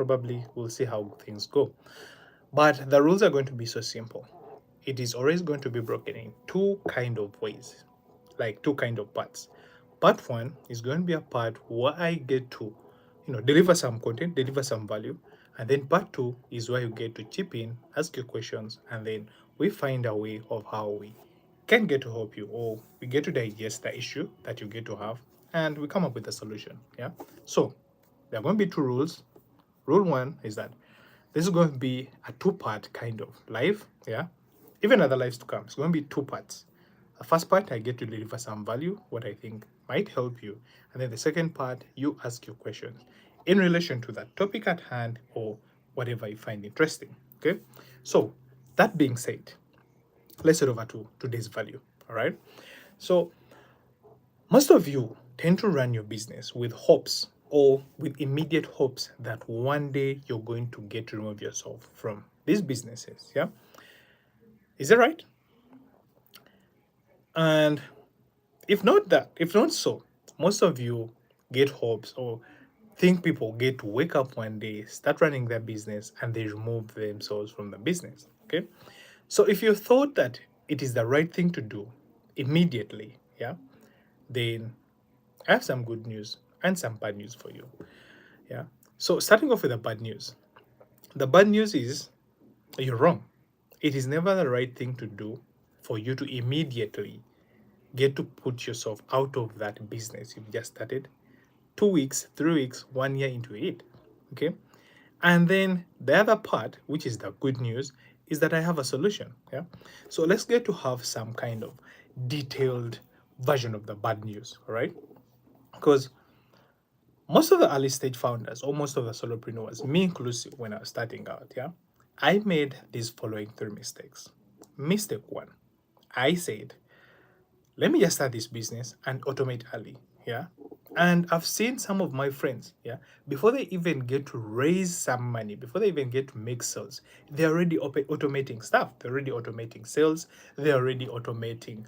probably we'll see how things go. But the rules are going to be so simple. It is always going to be broken in two kind of ways, like two kind of parts. Part one is going to be a part where I get to, deliver some content, deliver some value. And then part two is where you get to chip in, ask your questions, and then we find a way of how we can get to help you, or we get to digest the issue that you get to have, and we come up with a solution. Yeah. So there are going to be two rules. Rule one is that this is going to be a two-part kind of live. Yeah. Even other lives to come. It's going to be two parts. The first part, I get to deliver some value, what I think might help you. And then the second part, you ask your questions in relation to that topic at hand or whatever you find interesting. Okay. So that being said, let's head over to today's value. All right. So most of you tend to run your business with hopes or with immediate hopes that one day you're going to get to remove yourself from these businesses. Yeah. Is that right? And if not so, most of you get hopes or think people get to wake up one day, start running their business, and they remove themselves from the business. Okay. So if you thought that it is the right thing to do immediately, yeah, then I have some good news and some bad news for you. Yeah. So starting off with the bad news. The bad news is you're wrong. It is never the right thing to do for you to immediately get to put yourself out of that business you've just started 2 weeks, 3 weeks, 1 year into it. Okay. And then the other part, which is the good news, is that I have a solution. Yeah. So let's get to have some kind of detailed version of the bad news. All right. Because most of the early stage founders, or most of the solopreneurs, me inclusive, when I was starting out, yeah, I made these following three mistakes. Mistake one, I said, let me just start this business and automate early. Yeah. And I've seen some of my friends, yeah, before they even get to raise some money, before they even get to make sales, they're already automating stuff. They're already automating sales. They're already automating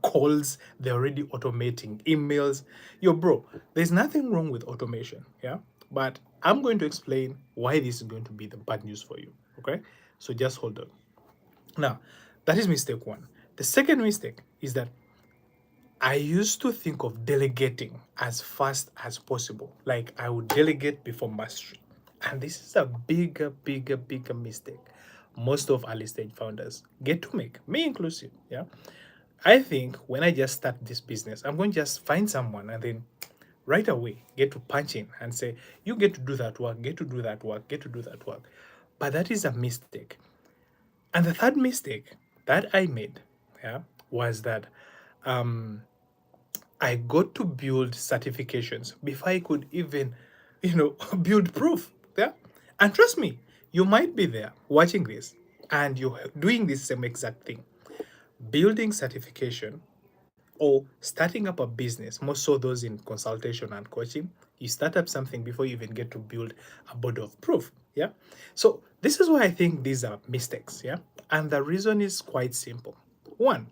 calls. They're already automating emails. Yo, bro, there's nothing wrong with automation. Yeah. But I'm going to explain why this is going to be the bad news for you. Okay. So just hold on. Now, that is mistake one. The second mistake is that I used to think of delegating as fast as possible. Like I would delegate before mastery. And this is a bigger mistake most of early stage founders get to make, me inclusive. Yeah. I think when I just start this business, I'm going to just find someone and then right away get to punch in and say, you get to do that work, get to do that work, get to do that work. But that is a mistake. And the third mistake that I made, yeah, was that I got to build certifications before I could even, build proof. Yeah. And trust me, you might be there watching this and you're doing this same exact thing. Building certification or starting up a business, more so those in consultation and coaching, you start up something before you even get to build a body of proof. Yeah. So this is why I think these are mistakes. Yeah. And the reason is quite simple. One,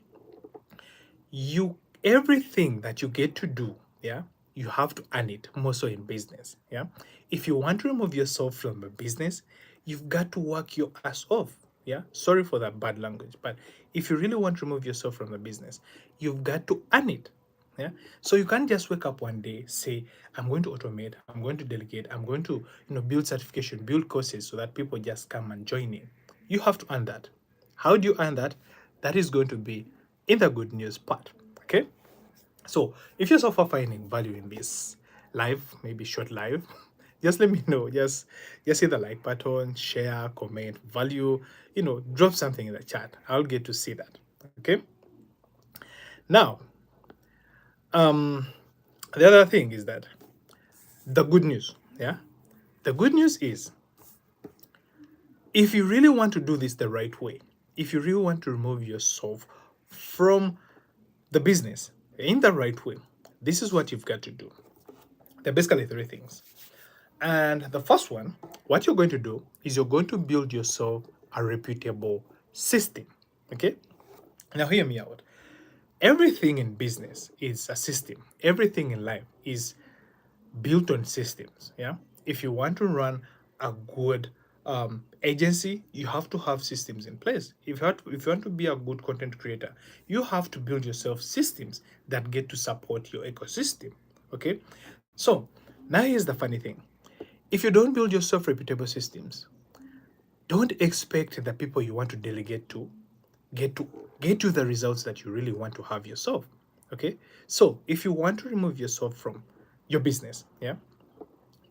you everything that you get to do, yeah, you have to earn it, more so in business. Yeah. If you want to remove yourself from a business, you've got to work your ass off. Yeah. Sorry for that bad language, but if you really want to remove yourself from the business, you've got to earn it. Yeah. So you can't just wake up one day, say, I'm going to automate, I'm going to delegate, I'm going to, build certification, build courses so that people just come and join in. You have to earn that. How do you earn that? That is going to be in the good news part. Okay. So if you're so far finding value in this live, maybe short live, just let me know. Just hit the like button, share, comment, value, drop something in the chat. I'll get to see that. Okay. Now, the other thing is that the good news, yeah, the good news is if you really want to do this the right way, if you really want to remove yourself from the business in the right way, this is what you've got to do. There are basically three things. And the first one, what you're going to do is you're going to build yourself a reputable system. Okay? Now, hear me out. Everything in business is a system, everything in life is built on systems. Yeah. If you want to run a good agency, you have to have systems in place. If you want to be a good content creator, you have to build yourself systems that get to support your ecosystem. Okay, so now here's the funny thing: if you don't build yourself reputable systems, don't expect the people you want to delegate to get to get you the results that you really want to have yourself. Okay, so if you want to remove yourself from your business, yeah,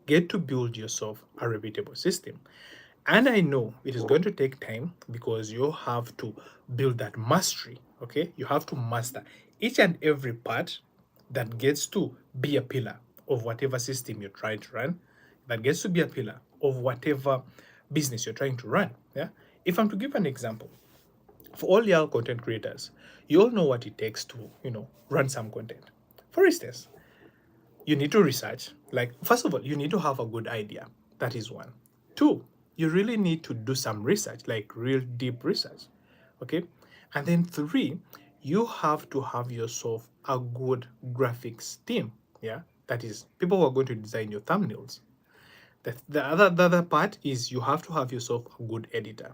get to build yourself a reputable system. And I know it is going to take time because you have to build that mastery. Okay, you have to master each and every part that gets to be a pillar of whatever system you're trying to run, that gets to be a pillar of whatever business you're trying to run. Yeah, if I'm to give an example, for all y'all content creators, you all know what it takes to, run some content. For instance, you need to research. Like, first of all, you need to have a good idea. That is one. Two, you really need to do some research, like real deep research. Okay. And then three, you have to have yourself a good graphics team. Yeah. That is people who are going to design your thumbnails. The other part is you have to have yourself a good editor.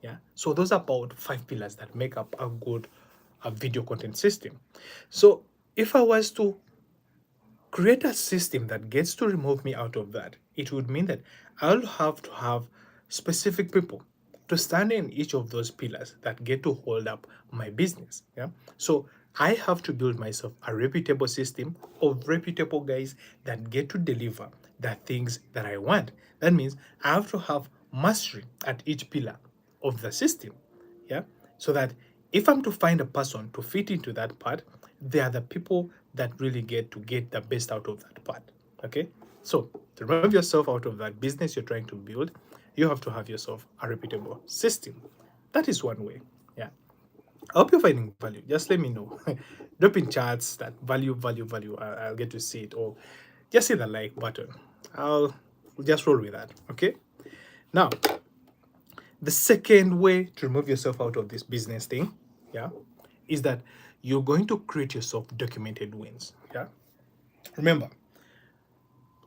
Yeah. So those are about five pillars that make up a good video content system. So if I was to create a system that gets to remove me out of that, it would mean that I'll have to have specific people to stand in each of those pillars that get to hold up my business. Yeah. So I have to build myself a reputable system of reputable guys that get to deliver the things that I want. That means I have to have mastery at each pillar of the system. Yeah. So that if I'm to find a person to fit into that part, they are the people that really get to get the best out of that part. Okay. So to remove yourself out of that business you're trying to build, you have to have yourself a reputable system. That is one way. Yeah. I hope you're finding value. Just let me know. Drop in chats that value, value, value. I'll get to see it, or just hit the like button. I'll just roll with that. Okay. Now, the second way to remove yourself out of this business thing, yeah, is that you're going to create yourself documented wins. Yeah. Remember,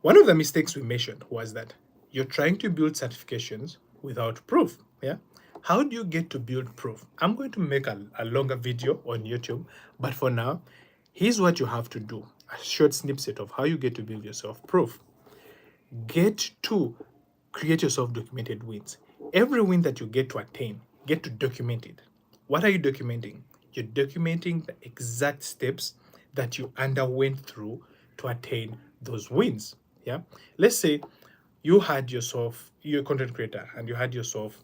one of the mistakes we mentioned was that you're trying to build certifications without proof. Yeah. How do you get to build proof? I'm going to make a longer video on YouTube, but for now, here's what you have to do: a short snippet of how you get to build yourself proof. Get to create yourself documented wins. Every win that you get to attain, get to document it. What are you documenting? You're documenting the exact steps that you underwent through to attain those wins. Yeah. Let's say you're a content creator and you had yourself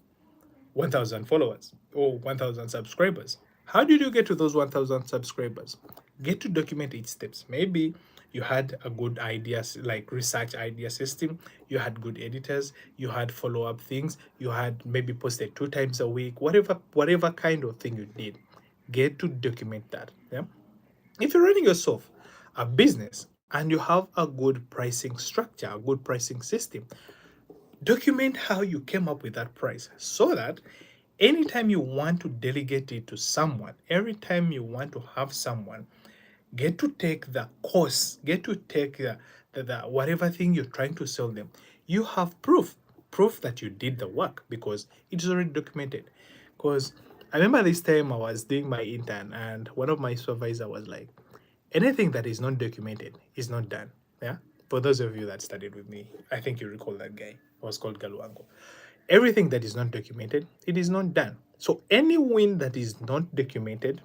1,000 followers or 1,000 subscribers. How did you get to those 1,000 subscribers? Get to document each steps. Maybe you had a good ideas, like research idea system, you had good editors, you had follow-up things, you had maybe posted 2 times a week, whatever kind of thing you did. Get to document that. Yeah. If you're running yourself a business and you have a good pricing structure, a good pricing system, document how you came up with that price so that anytime you want to delegate it to someone, every time you want to have someone get to take the course, get to take the whatever thing you're trying to sell them, you have proof that you did the work because it is already documented. Because I remember this time I was doing my intern and one of my supervisor was like, anything that is not documented is not done. Yeah. For those of you that studied with me, I think you recall that guy. He was called Galuango. Everything that is not documented, it is not done. So any win that is not documented,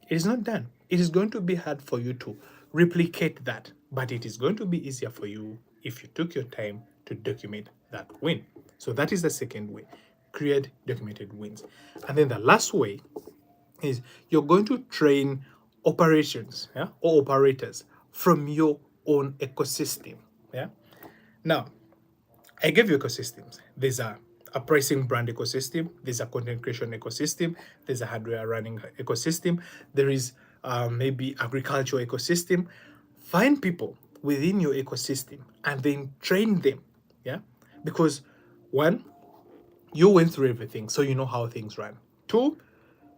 it is not done. It is going to be hard for you to replicate that, but it is going to be easier for you if you took your time to document that win. So that is the second way. Create documented wins. And then the last way is you're going to train operations, yeah, or operators from your own ecosystem. Yeah. Now, I gave you ecosystems. There's a pricing brand ecosystem, there's a content creation ecosystem, there's a hardware running ecosystem, there is maybe agriculture ecosystem. Find people within your ecosystem and then train them. Yeah. Because one, you went through everything, so you know how things run. Two,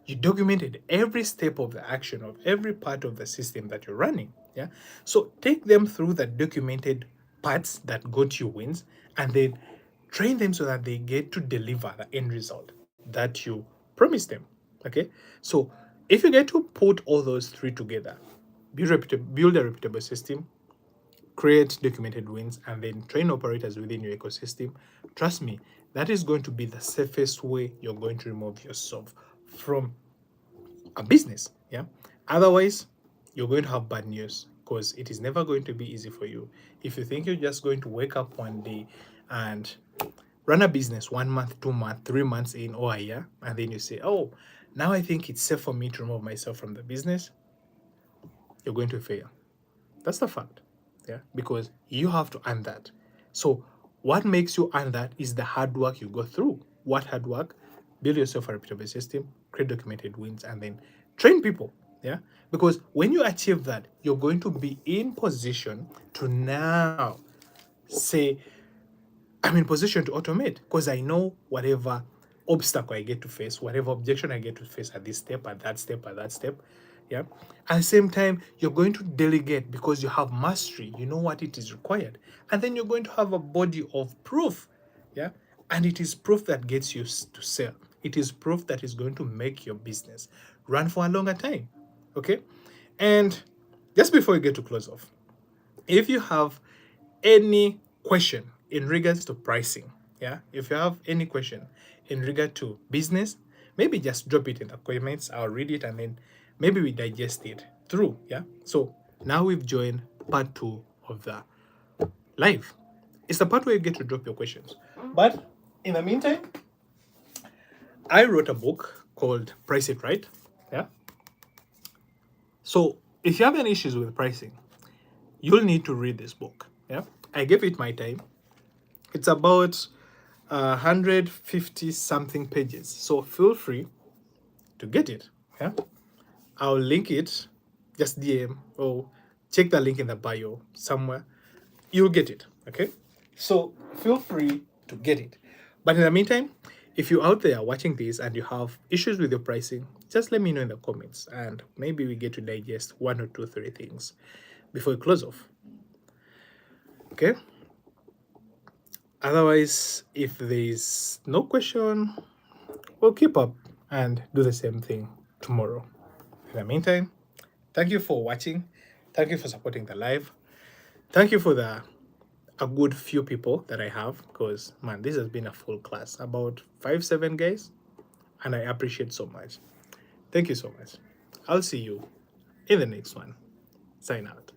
you documented every step of the action of every part of the system that you're running. Yeah. So take them through the documented parts that got you wins, and then train them so that they get to deliver the end result that you promised them. Okay, so if you get to put all those three together, build a repeatable system, create documented wins, and then train operators within your ecosystem, trust me, that is going to be the safest way you're going to remove yourself from a business. Yeah. Otherwise, you're going to have bad news, because it is never going to be easy for you. If you think you're just going to wake up one day and run a business 1 month, 2 months, 3 months in, or a year, and then you say, oh, now I think it's safe for me to remove myself from the business, you're going to fail. That's the fact. Yeah. Because you have to earn that. So what makes you earn that is the hard work you go through. What hard work? Build yourself a reputable system, create documented wins, and then train people. Yeah. Because when you achieve that, you're going to be in position to now say, I'm in position to automate, because I know whatever obstacle I get to face, whatever objection I get to face at this step, at that step, at that step. Yeah. At the same time, you're going to delegate because you have mastery. You know what it is required. And then you're going to have a body of proof. Yeah. And it is proof that gets you to sell. It is proof that is going to make your business run for a longer time. Okay. And just before we get to close off, if you have any question in regards to pricing, yeah, if you have any question in regard to business, maybe just drop it in the comments. I'll read it and then maybe we digest it through. Yeah. So now we've joined part 2 of the live. It's the part where you get to drop your questions. But in the meantime, I wrote a book called Price It Right. Yeah. So if you have any issues with pricing, you'll need to read this book. Yeah. I gave it my time. It's about 150 something pages. So feel free to get it. Yeah. I'll link it. Just DM or check the link in the bio somewhere. You'll get it. Okay. So feel free to get it. But in the meantime, if you're out there watching this and you have issues with your pricing, just let me know in the comments and maybe we get to digest 1 or 2, 3 things before we close off. Okay. Otherwise, if there's no question, we'll keep up and do the same thing tomorrow. In the meantime, thank you for watching. Thank you for supporting the live. Thank you for a good few people that I have, because man, this has been a full class, about 5-7 guys, and I appreciate so much. Thank you so much. I'll see you in the next one. Sign out.